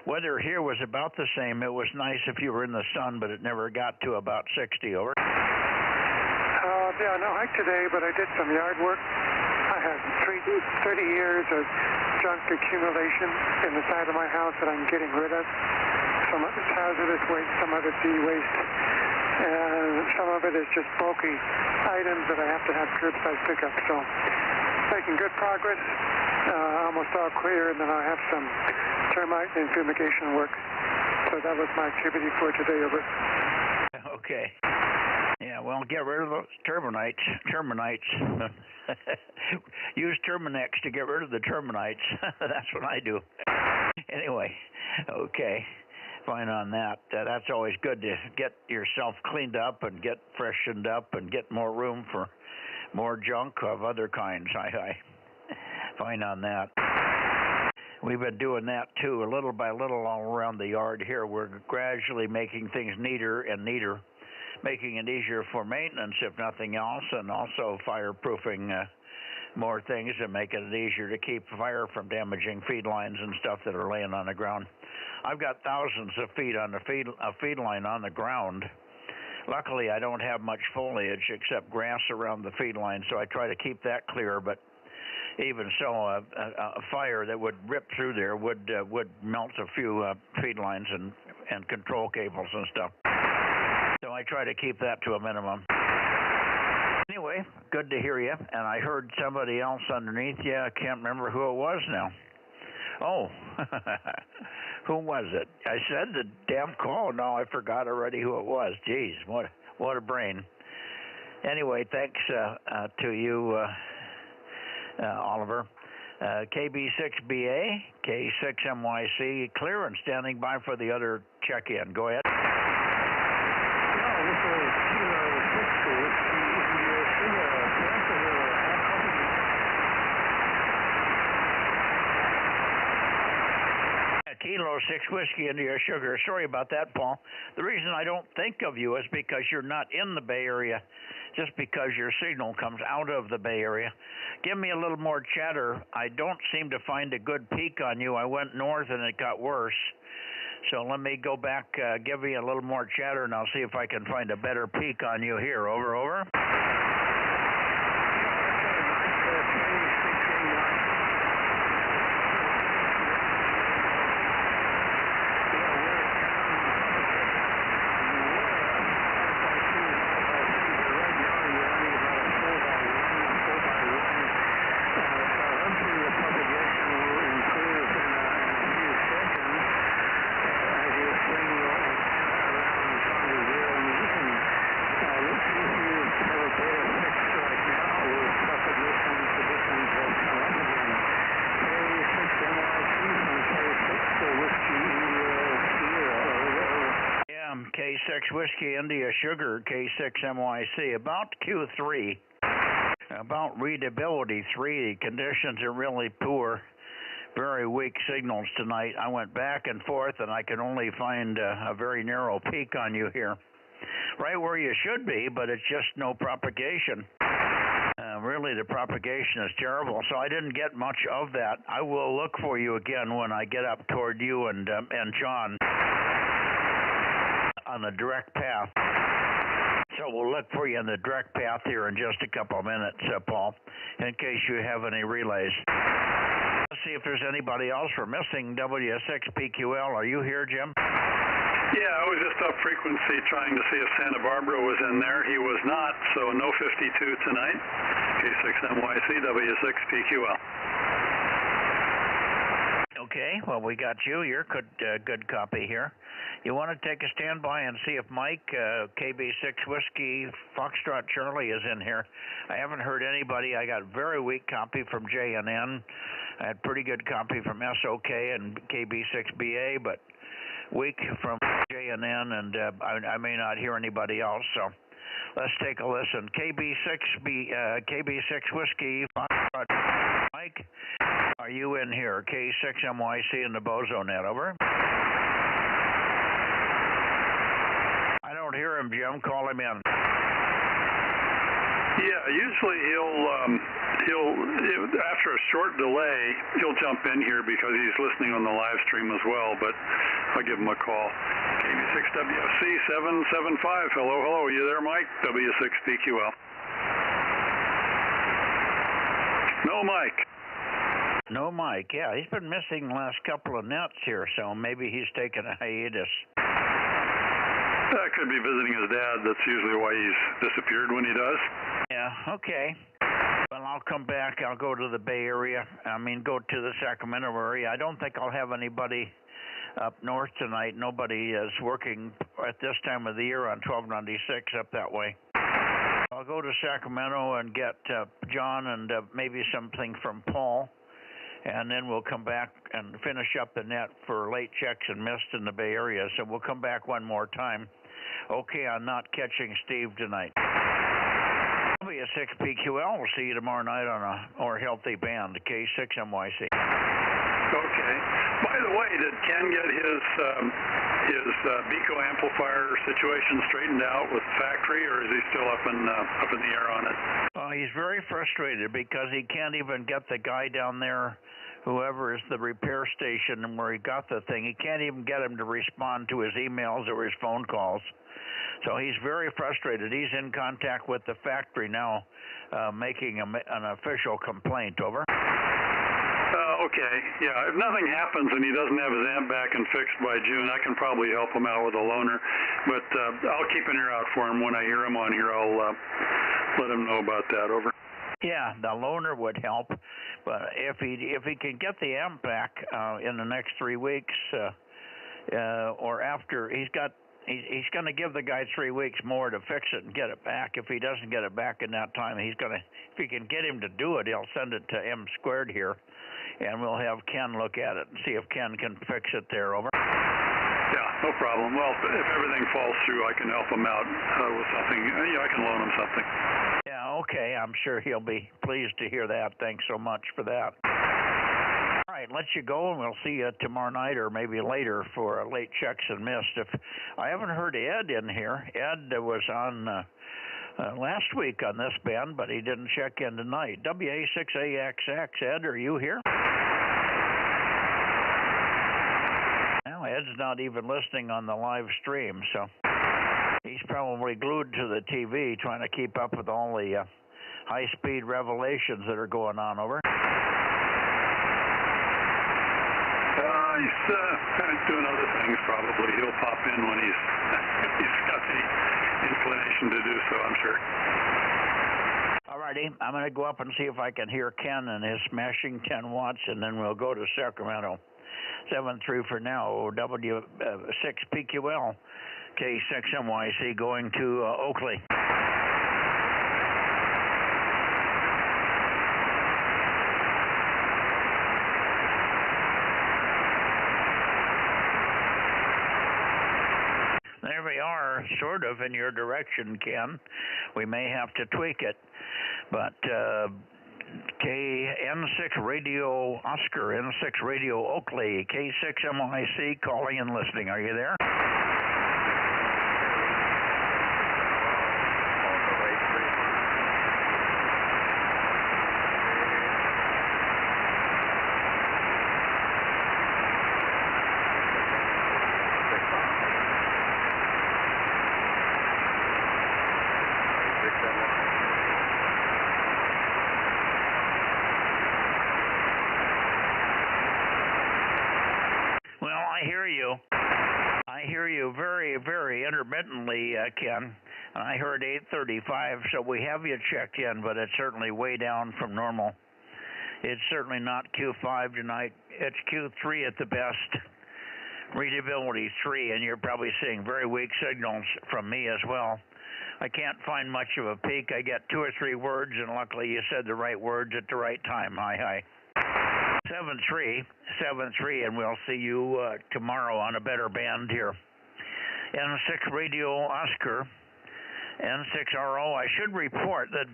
Weather here was about the same. It was nice if you were in the sun, but it never got to about 60. Over. Yeah, no hike today, but I did some yard work. I have 30 years of junk accumulation in the side of my house that I'm getting rid of. Some of it's hazardous waste, some of it's e-waste, and some of it is just bulky items that I have to have curbside pickup. So making good progress, almost all clear, and then I'll have some termite and fumigation work. So that was my activity for today. Over. Okay. Yeah, well, get rid of those termites. Use Terminex to get rid of the termites. That's what I do. Anyway, okay. Fine on that. That's always good to get yourself cleaned up and get freshened up and get more room for more junk of other kinds. Fine on that. We've been doing that too, little by little, all around the yard here. We're gradually making things neater and neater, making it easier for maintenance, if nothing else, and also fireproofing more things and making it easier to keep fire from damaging feed lines and stuff that are laying on the ground. I've got thousands of feet on the feed line on the ground. Luckily, I don't have much foliage except grass around the feed line, so I try to keep that clear. But even so, a fire that would rip through there would melt a few feed lines and control cables and stuff. So I try to keep that to a minimum. Anyway, good to hear you. And I heard somebody else underneath you. I can't remember who it was now. Oh, who was it? I said the damn call. No, I forgot already who it was. Jeez, what a brain. Anyway, thanks to you, Oliver. KB6BA, K6MYC, clear and standing by for the other check-in. Go ahead. Kilo 6 Whiskey India Sugar. Sorry about that, Paul. The reason I don't think of you is because you're not in the Bay Area, just because your signal comes out of the Bay Area. Give me a little more chatter. I don't seem to find a good peak on you. I went north and it got worse. So let me go back, give me a little more chatter, and I'll see if I can find a better peak on you here. Over, over. K6 Whiskey India Sugar, K6MYC, about Q3, about readability 3, conditions are really poor very weak signals tonight. I went back and forth, and I can only find a very narrow peak on you here. Right where you should be, but it's just no propagation. Really, the propagation is terrible, so I didn't get much of that. I will look for you again when I get up toward you and John on the direct path. So we'll look for you in the direct path here in just a couple of minutes, Paul, in case you have any relays. Let's see if there's anybody else we're missing. W6PQL, are you here, Jim? Yeah, I was just up frequency trying to see if Santa Barbara was in there. He was not, so no 52 tonight. K6NYC, W6PQL. Okay, well, we got you. You're good copy here. You want to take a standby and see if Mike, KB6 Whiskey Foxtrot Charlie is in here. I haven't heard anybody. I got very weak copy from JNN. I had pretty good copy from SOK and KB6BA, but weak from JNN, and I may not hear anybody else, so let's take a listen. KB6 Whiskey Foxtrot Mike, are you in here? K6MYC in the Bozo Net, over. I don't hear him, Jim. Call him in. Yeah, usually he'll after a short delay, he'll jump in here because he's listening on the live stream as well, but I'll give him a call. KB6WFC 775. Hello, you there, Mike? W6PQL. No Mike. No Mike, yeah, he's been missing the last couple of nets here, so maybe he's taken a hiatus. That could be visiting his dad. That's usually why he's disappeared when he does. Yeah, okay. Well, I'll come back. I'll go to the Bay Area. Go to the Sacramento area. I don't think I'll have anybody up north tonight. Nobody is working at this time of the year on 1296 up that way. I'll go to Sacramento and get John and maybe something from Paul, and then we'll come back and finish up the net for late checks and missed in the Bay Area. So we'll come back one more time. Okay, I'm not catching Steve tonight. W6PQL, we'll see you tomorrow night on a more healthy band, K6MYC. Okay. By the way, did Ken get his Beco amplifier situation straightened out with the factory, or is he still up in the air on it? He's very frustrated because he can't even get the guy down there, whoever is the repair station and where he got the thing. He can't even get him to respond to his emails or his phone calls. So he's very frustrated. He's in contact with the factory now, making an official complaint, over. Okay, yeah, if nothing happens and he doesn't have his amp back and fixed by June, I can probably help him out with a loaner, but I'll keep an ear out for him. When I hear him on here, I'll let him know about that, over. Yeah, the loaner would help, but if he can get the amp back in the next 3 weeks, or after, he's going to give the guy 3 weeks more to fix it and get it back. If he doesn't get it back in that time, if he can get him to do it, he'll send it to M squared here, and we'll have Ken look at it and see if Ken can fix it there, over. Yeah, no problem. Well, if everything falls through, I can help him out with something. I can loan him something. Yeah, okay. I'm sure he'll be pleased to hear that. Thanks so much for that. All right, let you go, and we'll see you tomorrow night or maybe later for late checks and missed. If I haven't heard Ed in here. Ed was on last week on this band, but he didn't check in tonight. WA6AXX, Ed, are you here? Well, Ed's not even listening on the live stream, so he's probably glued to the TV trying to keep up with all the high-speed revelations that are going on, over. He's doing other things, probably. He'll pop in when he's got the inclination to do so, I'm sure. All righty. I'm going to go up and see if I can hear Ken and his smashing 10 watts, and then we'll go to Sacramento. 7-3 for now. W6PQL, K6MYC going to Oakley. There we are, sort of in your direction, Ken. We may have to tweak it, but N6 Radio Oscar, N6 Radio Oakley, K6MYC calling and listening. Are you there? I hear you very, very intermittently, Ken. And I heard 835, so we have you checked in, but it's certainly way down from normal. It's certainly not Q5 tonight. It's Q3 at the best. Readability 3, and you're probably seeing very weak signals from me as well. I can't find much of a peak. I get 2 or 3 words, and luckily you said the right words at the right time. Hi. 73, and we'll see you tomorrow on a better band here. N6 Radio Oscar, N6RO. I should report that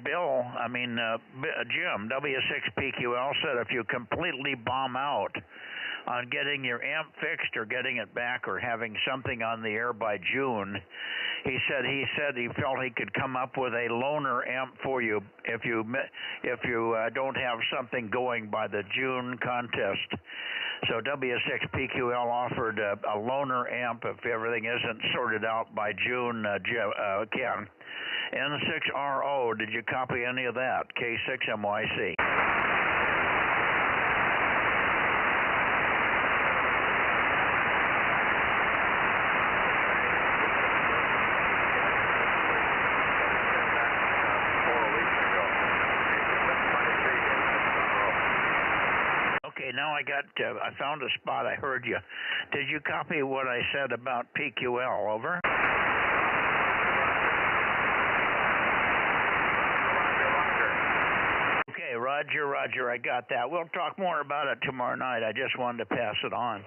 Jim, W6PQL, said if you completely bomb out on getting your amp fixed or getting it back or having something on the air by June, he said he felt he could come up with a loaner amp for you if you don't have something going by the June contest. So W6PQL offered a loaner amp if everything isn't sorted out by June, Ken. N6RO, did you copy any of that? K6MYC. Now I found a spot. I heard you. Did you copy what I said about PQL? Over. Okay, Roger. I got that. We'll talk more about it tomorrow night. I just wanted to pass it on.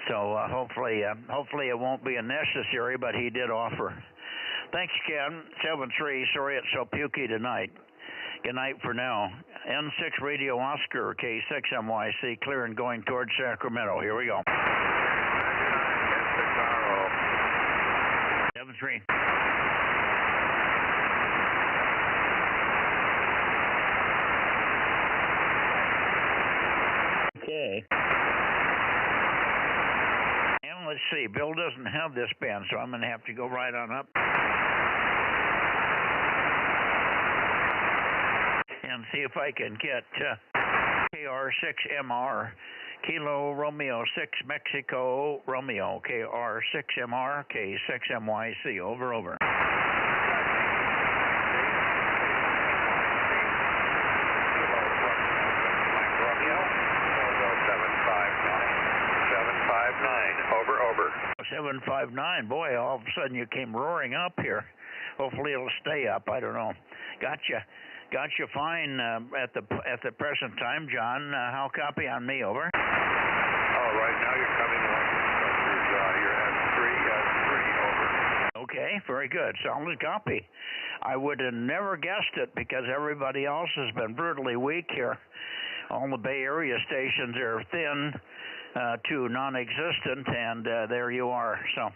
So hopefully it won't be unnecessary, but he did offer. Thanks, Ken. 7-3. Sorry it's so pukey tonight. Good night for now. N6 Radio Oscar, K6MYC, clear and going towards Sacramento. Here we go. 7-3. Okay. And let's see. Bill doesn't have this band, so I'm going to have to go right on up and see if I can get KR6MR, Kilo Romeo 6 Mexico Romeo, KR6MR, K6MYC, over. Over. 759. Boy, all of a sudden you came roaring up here. Hopefully it'll stay up. I don't know. Gotcha fine at the present time, John. How copy on me? Over. Right now you're coming along. You're at 3, over. Okay, very good. Solid copy. I would have never guessed it because everybody else has been brutally weak here. All the Bay Area stations are thin to non-existent, and there you are. So,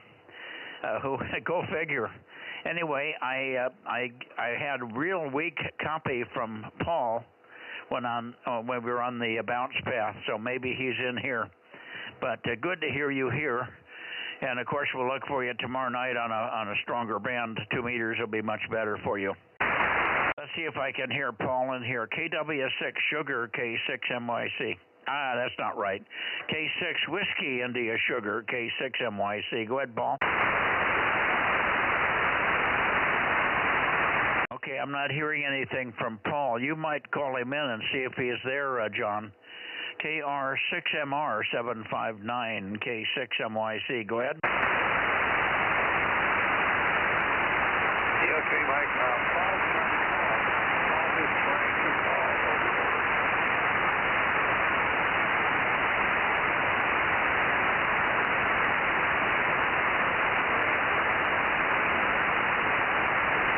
go figure. Anyway, I had real weak copy from Paul when we were on the bounce path, so maybe he's in here. But good to hear you here. And of course, we'll look for you tomorrow night on a stronger band. 2 meters will be much better for you. Let's see if I can hear Paul in here. KW6 Sugar, K6MYC. That's not right. K6 Whiskey India Sugar, K6MYC. Go ahead, Paul. Okay, I'm not hearing anything from Paul. You might call him in and see if he's there, John. KR6MR 759, K6MYC. Go ahead. Okay, Mike. Paul is trying to call.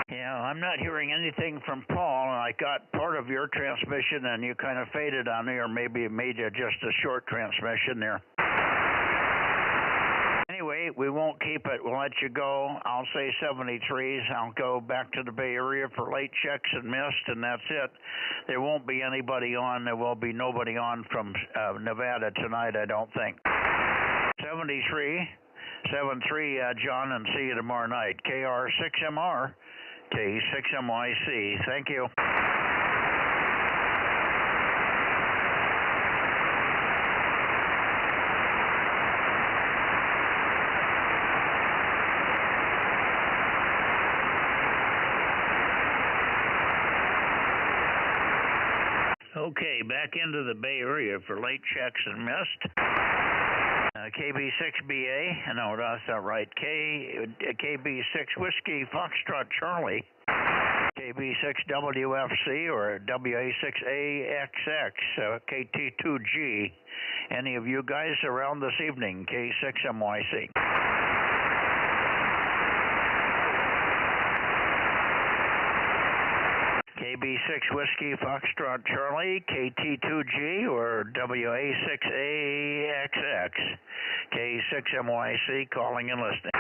Yeah, I'm not hearing anything from Paul, and I got part of your transmission and you kind of faded on me, or maybe it made you just a short transmission there. Anyway, we won't keep it. We'll let you go. I'll say 73s. I'll go back to the Bay Area for late checks and missed, and that's it. There won't be anybody on. There will be nobody on from Nevada tonight, I don't think. 73, John, and see you tomorrow night. KR6MR, K6MYC. Thank you. Okay, back into the Bay Area for late checks and missed. KB6BA, no, that's not right. KB6 Whiskey Foxtrot Charlie. KB6WFC or WA6AXX, KT2G. Any of you guys around this evening? K6MYC. KB6 Whiskey Foxtrot Charlie, KT2G or WA6AXX, K6MYC calling and listening.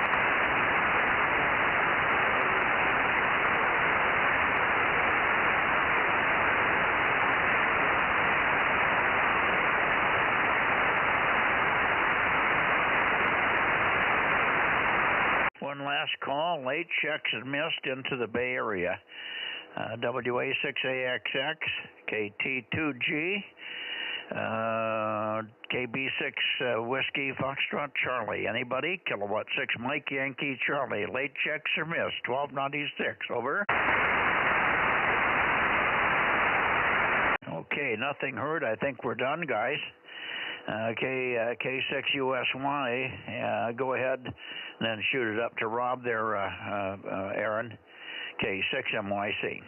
One last call, late checks and missed into the Bay Area. WA6AXX, KT2G, KB6 Whiskey Foxtrot Charlie. Anybody? Kilowatt 6 Mike Yankee Charlie. Late checks are missed. 1296. Over. Okay, nothing heard. I think we're done, guys. K6USY. Go ahead and then shoot it up to Rob there, Aaron. K6MYC.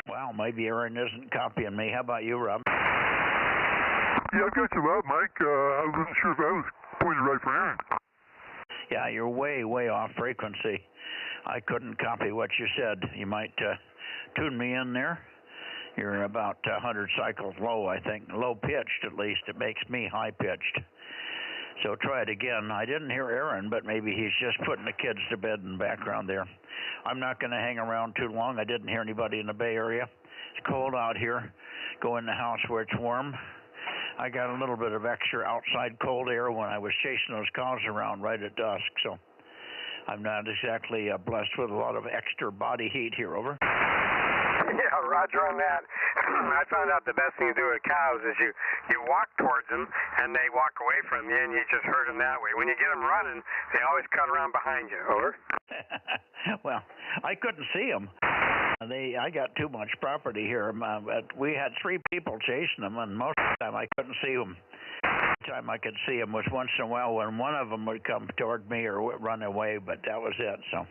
Wow, maybe Aaron isn't copying me. How about you, Rob? Yeah, I got you up, Mike. I wasn't sure if I was pointed right for Aaron. Yeah, you're way, way off frequency. I couldn't copy what you said. You might tune me in there. You're about 100 cycles low, I think. Low pitched, at least. It makes me high pitched. So try it again. I didn't hear Aaron, but maybe he's just putting the kids to bed in the background there. I'm not going to hang around too long. I didn't hear anybody in the Bay Area. It's cold out here. Go in the house where it's warm. I got a little bit of extra outside cold air when I was chasing those cows around right at dusk, so I'm not exactly blessed with a lot of extra body heat here. Over. Yeah, roger on that. I found out the best thing to do with cows is you walk towards them and they walk away from you and you just herd them that way. When you get them running, they always cut around behind you. Over. Well, I couldn't see them. I got too much property here. We had 3 people chasing them, and most of the time I couldn't see them. The time I could see them was once in a while when one of them would come toward me or run away, but that was it. So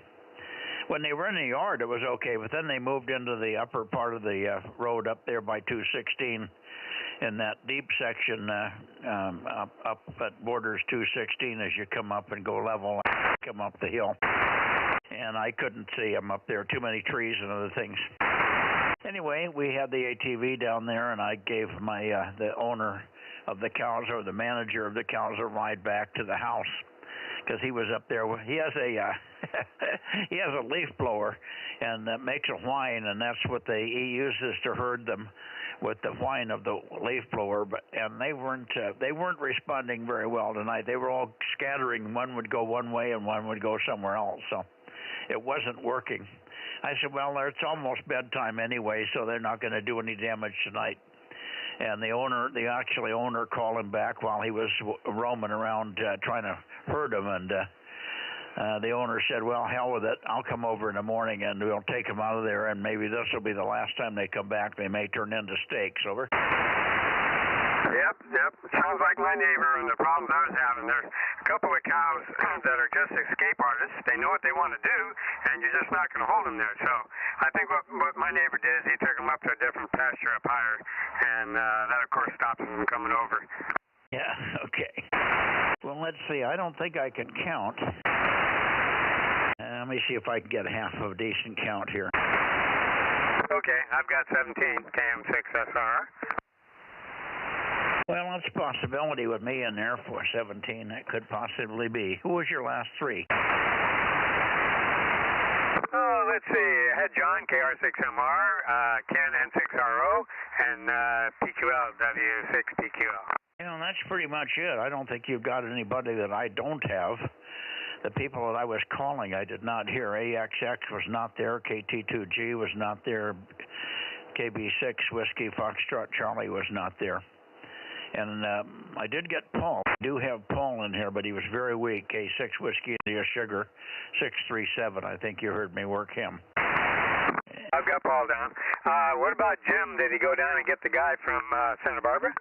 when they were in the yard, it was okay, but then they moved into the upper part of the road up there by 216 in that deep section up at borders 216 as you come up and go level and come up the hill. And I couldn't see them up there, too many trees and other things. Anyway, we had the ATV down there, and I gave my the owner of the cows or the manager of the cows a ride back to the house because he was up there. He has a he has a leaf blower, and that makes a whine, and that's what he uses to herd them with the whine of the leaf blower. And they weren't responding very well tonight. They were all scattering. One would go one way, and one would go somewhere else. So it wasn't working. I said, well, it's almost bedtime anyway, so they're not going to do any damage tonight. And the actual owner called him back while he was roaming around trying to herd them. And the owner said, well, hell with it. I'll come over in the morning and we'll take them out of there, and maybe this will be the last time they come back. They may turn into steaks. Over. Yep. Sounds like my neighbor and the problems I was having. There's a couple of cows that are just escape artists. They know what they want to do, and you're just not going to hold them there. So I think what my neighbor did is he took them up to a different pasture up higher, and that, of course, stops them from coming over. Yeah, okay. Well, let's see. I don't think I can count. Let me see if I can get half of a decent count here. Okay, I've got 17, KM6SR. Well, that's a possibility with me in there for 17. That could possibly be. Who was your last three? Oh, let's see. I had John, KR6MR, Ken, N6RO, and PQL, W6PQL. You know, that's pretty much it. I don't think you've got anybody that I don't have. The people that I was calling, I did not hear. AXX was not there. KT2G was not there. KB6 Whiskey Foxtrot Charlie was not there. And I did get Paul. I do have Paul in here, but he was very weak. K6 Whiskey India Sugar 637. I think you heard me work him. I've got Paul down. What about Jim? Did he go down and get the guy from Santa Barbara?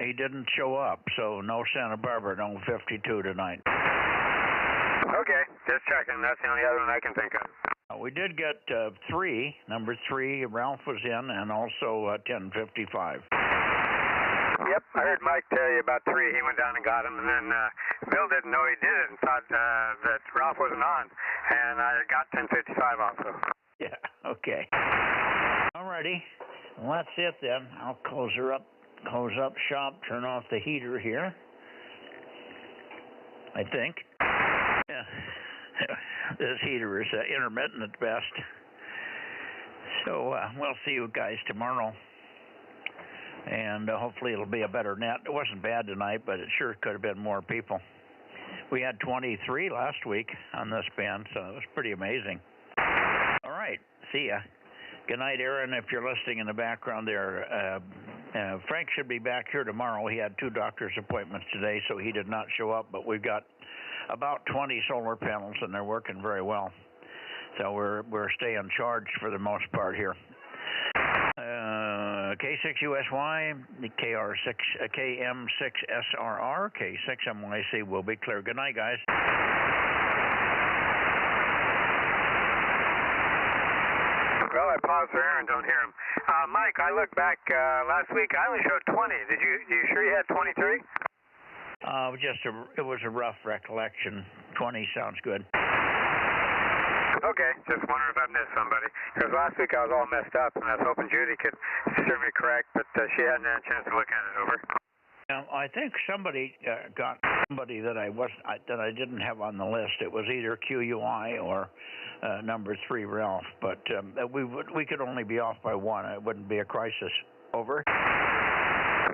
He didn't show up, so no Santa Barbara, no 52 tonight. Okay, just checking. That's the only other one I can think of. We did get three. Number 3, Ralph was in, and also 1055. Yep, I heard Mike tell you about 3. He went down and got him, and then Bill didn't know he did it and thought that Ralph wasn't on, and I got 1055 also. Yeah, okay. Alrighty, well, that's it then. I'll close up shop, turn off the heater here, I think. Yeah, this heater is intermittent at best. So we'll see you guys tomorrow. And hopefully it'll be a better net. It wasn't bad tonight, but it sure could have been more people. We had 23 last week on this band, so it was pretty amazing. All right, see ya. Good night, Aaron, if you're listening in the background there. Frank should be back here tomorrow. He had 2 doctor's appointments today, so he did not show up, but we've got about 20 solar panels, and they're working very well. So we're staying charged for the most part here. K6USY, KR6, KM6SRR, K6MYC will be clear. Good night, guys. Well, I paused for Aaron, don't hear him. Mike, I looked back last week. I only showed 20. You sure you had 23? It was a rough recollection. 20 sounds good. Okay, just wondering if I missed somebody. Because last week I was all messed up, and I was hoping Judy could serve me correct, but she hadn't had a chance to look at it. Over. I think somebody got somebody that I didn't have on the list. It was either QUI or number 3 Ralph, but we could only be off by 1. It wouldn't be a crisis. Over.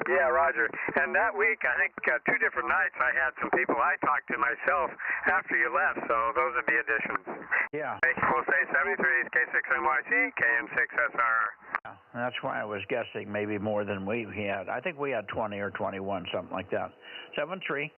Yeah, Roger. And that week, I think 2 different nights, I had some people I talked to myself after you left, so those would be additions. Yeah. We'll say 73 K6NYC, KM6SR. Yeah, that's why I was guessing maybe more than we had. I think we had 20 or 21, something like that. 73.